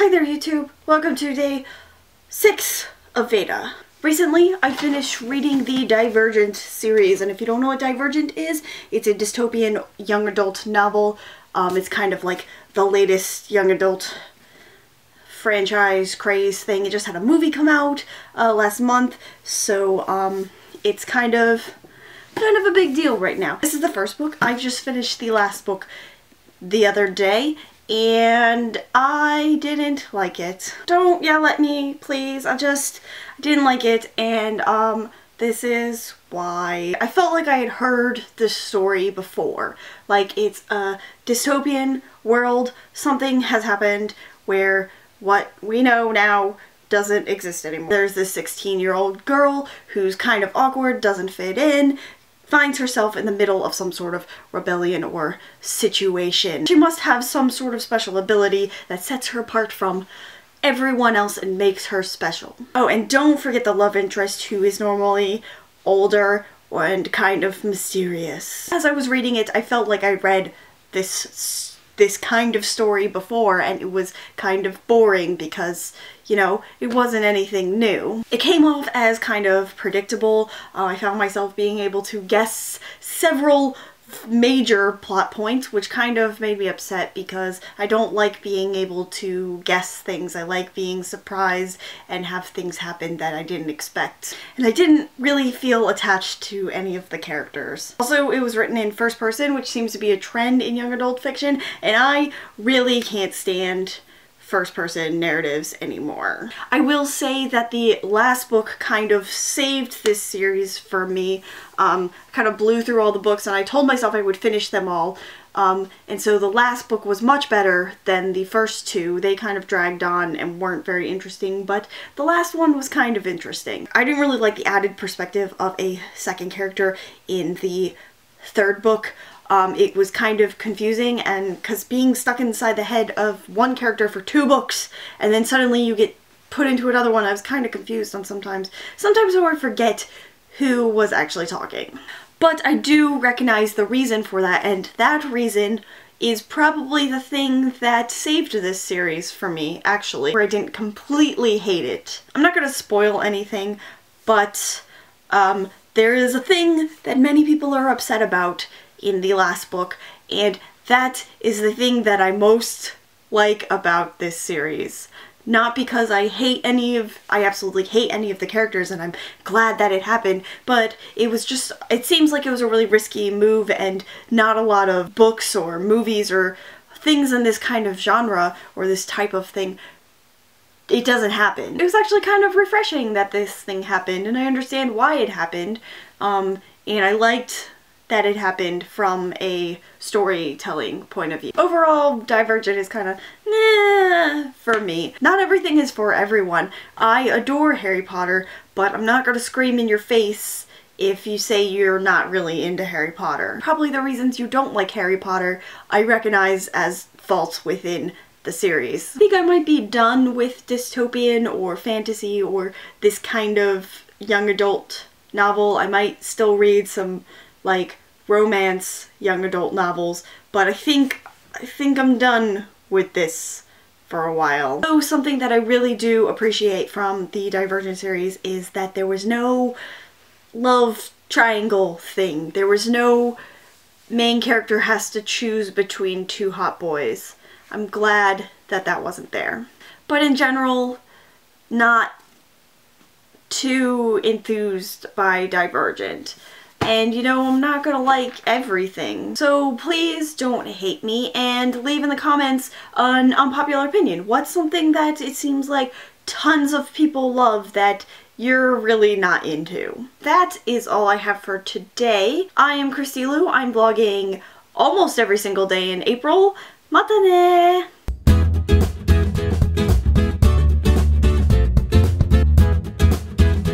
Hi there YouTube, welcome to day 6 of VEDA. Recently I finished reading the Divergent series, and if you don't know what Divergent is, it's a dystopian young adult novel. It's kind of like the latest young adult franchise craze thing. It just had a movie come out last month, so it's kind of a big deal right now. This is the first book. I just finished the last book the other day, and I didn't like it. Don't yell at me, please. I didn't like it, and this is why. I felt like I had heard this story before. Like, it's a dystopian world. Something has happened where what we know now doesn't exist anymore. There's this 16-year-old girl who's kind of awkward, doesn't fit in, finds herself in the middle of some sort of rebellion or situation. She must have some sort of special ability that sets her apart from everyone else and makes her special. Oh, and don't forget the love interest, who is normally older and kind of mysterious. As I was reading it, I felt like I read this kind of story before, and it was kind of boring because, you know, it wasn't anything new. It came off as kind of predictable. I found myself being able to guess several major plot points, which kind of made me upset because I don't like being able to guess things. I like being surprised and have things happen that I didn't expect. And I didn't really feel attached to any of the characters. Also, it was written in first person, which seems to be a trend in young adult fiction, and I really can't stand first-person narratives anymore. I will say that the last book kind of saved this series for me. Kind of blew through all the books, and I told myself I would finish them all. And so the last book was much better than the first two. They kind of dragged on and weren't very interesting, but the last one was kind of interesting. I didn't really like the added perspective of a second character in the third book. It was kind of confusing, and because being stuck inside the head of one character for 2 books and then suddenly you get put into another one, I was kind of confused on sometimes. Sometimes I would forget who was actually talking. But I do recognize the reason for that, and that reason is probably the thing that saved this series for me, actually, where I didn't completely hate it. I'm not going to spoil anything, but there is a thing that many people are upset about in the last book, and that is the thing that I most like about this series. Not because I absolutely hate any of the characters, and I'm glad that it happened, but it seems like it was a really risky move, and not a lot of books or movies or things in this kind of genre or this type of thing, it doesn't happen. It was actually kind of refreshing that this thing happened, and I understand why it happened, and I liked that it happened from a storytelling point of view. Overall, Divergent is kind of nah for me. Not everything is for everyone. I adore Harry Potter, but I'm not going to scream in your face if you say you're not really into Harry Potter. Probably the reasons you don't like Harry Potter I recognize as faults within the series. I think I might be done with dystopian or fantasy or this kind of young adult novel. I might still read some like romance young adult novels, but I think I'm done with this for a while. So something that I really do appreciate from the Divergent series is that there was no love triangle thing. There was no main character has to choose between 2 hot boys. I'm glad that that wasn't there. But in general, not too enthused by Divergent. And, you know, I'm not gonna like everything. So please don't hate me, and leave in the comments an unpopular opinion. What's something that it seems like tons of people love that you're really not into? That is all I have for today. I am Christy Lou. I'm blogging almost every single day in April. Mata ne!